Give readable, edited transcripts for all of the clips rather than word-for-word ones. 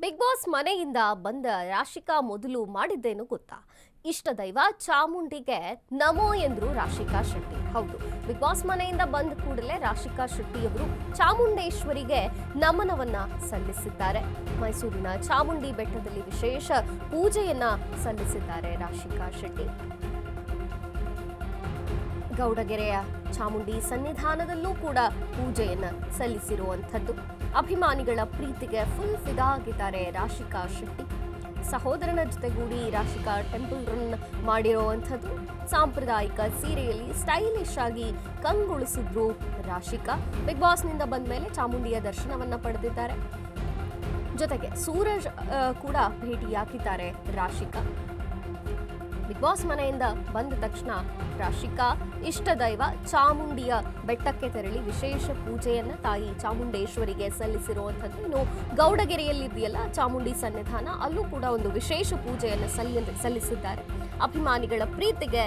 Big boss ಮನೆಯಿಂದ ಬಂದ ರಾಶಿಕಾ ಮೊದಲು ಮಾಡಿದ್ದೇನು ಗೊತ್ತಾ? ಇಷ್ಟ ದೈವ ಚಾಮುಂಡಿಗೆ ನಮೋ ಎಂದ್ರು ರಾಶಿಕಾ ಶೆಟ್ಟಿ. ಹೌದು, ಬಿಗ್ ಬಾಸ್ ಮನೆಯಿಂದ ಬಂದ ಕೂಡಲೇ ರಾಶಿಕಾ ಶೆಟ್ಟಿಯವರು ಚಾಮುಂಡೇಶ್ವರಿಗೆ ನಮನವನ್ನ ಸಲ್ಲಿಸಿದ್ದಾರೆ. ಮೈಸೂರಿನ ಚಾಮುಂಡಿ ಬೆಟ್ಟದಲ್ಲಿ ವಿಶೇಷ ಪೂಜೆಯನ್ನ ಸಲ್ಲಿಸಿದ್ದಾರೆ ರಾಶಿಕಾ ಶೆಟ್ಟಿ. ಗೌಡಗೆರೆಯ ಚಾಮುಂಡಿ ಸನ್ನಿಧಾನದಲ್ಲೂ ಕೂಡ ಪೂಜೆಯನ್ನ ಸಲ್ಲಿಸಿರುವಂಥದ್ದು. ಅಭಿಮಾನಿಗಳ ಪ್ರೀತಿಗೆ ಫುಲ್ ಫಿದಾ ಆಗಿದ್ದಾರೆ ರಾಶಿಕಾ ಶೆಟ್ಟಿ. ಸಹೋದರನ ಜೊತೆಗೂಡಿ ರಾಶಿಕಾ ಟೆಂಪಲ್ ರನ್ ಮಾಡಿರುವಂಥದ್ದು. ಸಾಂಪ್ರದಾಯಿಕ ಸೀರೆಯಲ್ಲಿ ಸ್ಟೈಲಿಶ್ ಆಗಿ ಕಂಗೊಳಿಸಿದ್ರು ರಾಶಿಕಾ. ಬಿಗ್ ಬಾಸ್ನಿಂದ ಬಂದ ಮೇಲೆ ಚಾಮುಂಡಿಯ ದರ್ಶನವನ್ನ ಪಡೆದಿದ್ದಾರೆ. ಜೊತೆಗೆ ಸೂರಜ್ ಕೂಡ ಭೇಟಿಯಾಗಿದ್ದಾರೆ ರಾಶಿಕಾ. ಬಿಗ್ ಬಾಸ್ ಮನೆಯಿಂದ ಬಂದ ತಕ್ಷಣ ರಾಶಿಕಾ ಇಷ್ಟ ದೈವ ಚಾಮುಂಡಿಯ ಬೆಟ್ಟಕ್ಕೆ ತೆರಳಿ ವಿಶೇಷ ಪೂಜೆಯನ್ನ ತಾಯಿ ಚಾಮುಂಡೇಶ್ವರಿಗೆ ಸಲ್ಲಿಸಿರುವಂಥದ್ದು. ಇನ್ನು ಗೌಡಗೆರೆಯಲ್ಲಿದೆಯಲ್ಲ ಚಾಮುಂಡಿ ಸನ್ನಿಧಾನ, ಅಲ್ಲೂ ಕೂಡ ಒಂದು ವಿಶೇಷ ಪೂಜೆಯನ್ನು ಸಲ್ಲಿಸಿದ್ದಾರೆ. ಅಭಿಮಾನಿಗಳ ಪ್ರೀತಿಗೆ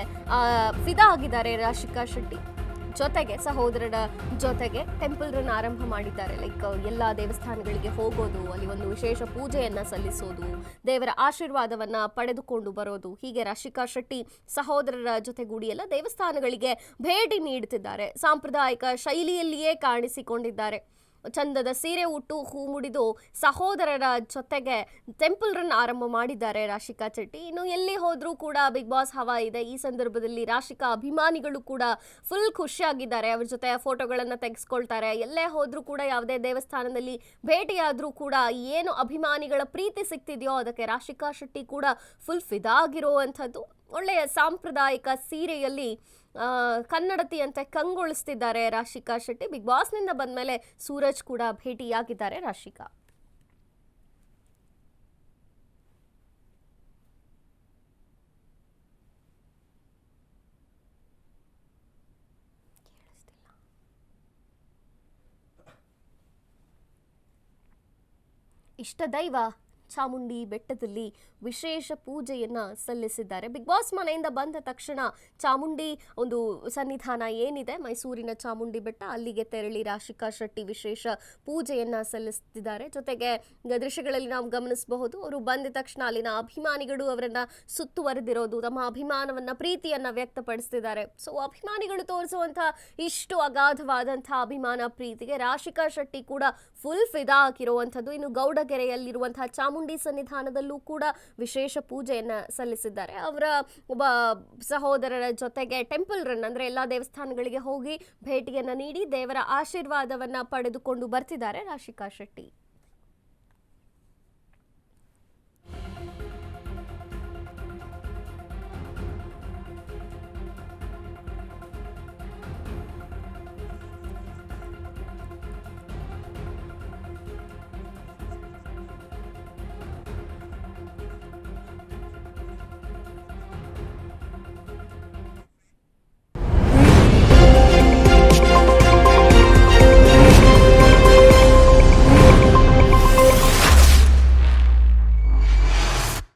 ಫಿದಾ ಆಗಿದ್ದಾರೆ ರಾಶಿಕಾ ಶೆಟ್ಟಿ. ಜೊತೆಗೆ ಸಹೋದರನ ಜೊತೆಗೆ ಟೆಂಪಲ್ ರನ್ ಆರಂಭ ಮಾಡಿದ್ದಾರೆ. ಲೈಕ್ ಎಲ್ಲ ದೇವಸ್ಥಾನಗಳಿಗೆ ಹೋಗೋದು, ಅಲ್ಲಿ ಒಂದು ವಿಶೇಷ ಪೂಜೆಯನ್ನ ಸಲ್ಲಿಸೋದು, ದೇವರ ಆಶೀರ್ವಾದವನ್ನ ಪಡೆದುಕೊಂಡು ಬರೋದು, ಹೀಗೆ ರಾಶಿಕಾ ಶೆಟ್ಟಿ ಸಹೋದರರ ಜೊತೆಗೂಡಿ ಎಲ್ಲ ದೇವಸ್ಥಾನಗಳಿಗೆ ಭೇಟಿ ನೀಡುತ್ತಿದ್ದಾರೆ. ಸಾಂಪ್ರದಾಯಿಕ ಶೈಲಿಯಲ್ಲಿಯೇ ಕಾಣಿಸಿಕೊಂಡಿದ್ದಾರೆ. ಚಂದದ ಸೀರೆ ಉಟ್ಟು ಹೂ ಮುಡಿದು ಸಹೋದರರ ಜೊತೆಗೆ ಟೆಂಪಲ್ ರನ್ ಆರಂಭ ಮಾಡಿದ್ದಾರೆ ರಾಶಿಕಾ ಶೆಟ್ಟಿ. ಇನ್ನು ಎಲ್ಲಿ ಹೋದ್ರೂ ಕೂಡ ಬಿಗ್ ಬಾಸ್ ಹವಾ ಇದೆ. ಈ ಸಂದರ್ಭದಲ್ಲಿ ರಾಶಿಕಾ ಅಭಿಮಾನಿಗಳು ಕೂಡ ಫುಲ್ ಖುಷಿಯಾಗಿದ್ದಾರೆ. ಅವ್ರ ಜೊತೆ ಫೋಟೋಗಳನ್ನು ತೆಗೆಸ್ಕೊಳ್ತಾರೆ. ಎಲ್ಲೇ ಹೋದ್ರೂ ಕೂಡ ಯಾವುದೇ ದೇವಸ್ಥಾನದಲ್ಲಿ ಭೇಟಿಯಾದ್ರೂ ಕೂಡ ಏನು ಅಭಿಮಾನಿಗಳ ಪ್ರೀತಿ ಸಿಗ್ತಿದೆಯೋ ಅದಕ್ಕೆ ರಾಶಿಕಾ ಶೆಟ್ಟಿ ಕೂಡ ಫುಲ್ ಫಿದಾ ಆಗಿರುವಂಥದ್ದು. ಒಳ್ಳೆಯ ಸಾಂಪ್ರದಾಯಿಕ ಸೀರೆಯಲ್ಲಿ ಕನ್ನಡತಿಯಂತೆ ಕಂಗೊಳಿಸ್ತಿದ್ದಾರೆ ರಾಶಿಕಾ ಶೆಟ್ಟಿ. ಬಿಗ್ ಬಾಸ್ನಿಂದ ಬಂದ್ಮೇಲೆ ಸೂರಜ್ ಕೂಡ ಭೇಟಿಯಾಗಿದ್ದಾರೆ ರಾಶಿಕಾ. ಇಷ್ಟ ದೈವ ಚಾಮುಂಡಿ ಬೆಟ್ಟದಲ್ಲಿ ವಿಶೇಷ ಪೂಜೆಯನ್ನ ಸಲ್ಲಿಸಿದ್ದಾರೆ. ಬಿಗ್ ಬಾಸ್ ಮನೆಯಿಂದ ಬಂದ ತಕ್ಷಣ ಚಾಮುಂಡಿ ಒಂದು ಸನ್ನಿಧಾನ ಏನಿದೆ ಮೈಸೂರಿನ ಚಾಮುಂಡಿ ಬೆಟ್ಟ, ಅಲ್ಲಿಗೆ ತೆರಳಿ ರಾಶಿಕಾ ಶೆಟ್ಟಿ ವಿಶೇಷ ಪೂಜೆಯನ್ನ ಸಲ್ಲಿಸುತ್ತಿದ್ದಾರೆ. ಜೊತೆಗೆ ದೃಶ್ಯಗಳಲ್ಲಿ ನಾವು ಗಮನಿಸಬಹುದು, ಅವರು ಬಂದ ತಕ್ಷಣ ಅಲ್ಲಿನ ಅಭಿಮಾನಿಗಳು ಅವರನ್ನ ಸುತ್ತುವರೆದಿರೋದು, ತಮ್ಮ ಅಭಿಮಾನವನ್ನ ಪ್ರೀತಿಯನ್ನ ವ್ಯಕ್ತಪಡಿಸ್ತಿದ್ದಾರೆ. ಸೊ ಅಭಿಮಾನಿಗಳು ತೋರಿಸುವಂತಹ ಇಷ್ಟು ಅಗಾಧವಾದಂತಹ ಅಭಿಮಾನ ಪ್ರೀತಿಗೆ ರಾಶಿಕಾ ಶೆಟ್ಟಿ ಕೂಡ ಫುಲ್ ಫಿದಾ ಆಗಿರುವಂಥದ್ದು. ಇನ್ನು ಗೌಡಗೆರೆಯಲ್ಲಿರುವಂತಹ ಚಾಮುಂಡಿ ಸನ್ನಿಧಾನದಲ್ಲೂ ಕೂಡ ವಿಶೇಷ ಪೂಜೆಯನ್ನ ಸಲ್ಲಿಸಿದ್ದಾರೆ. ಅವರ ಒಬ್ಬ ಸಹೋದರರ ಜೊತೆಗೆ ಟೆಂಪಲ್ ರನ್ ಅಂದ್ರೆ ಎಲ್ಲಾ ದೇವಸ್ಥಾನಗಳಿಗೆ ಹೋಗಿ ಭೇಟಿಯನ್ನ ನೀಡಿ ದೇವರ ಆಶೀರ್ವಾದವನ್ನ ಪಡೆದುಕೊಂಡು ಬರ್ತಿದ್ದಾರೆ ರಾಶಿಕಾ ಶೆಟ್ಟಿ.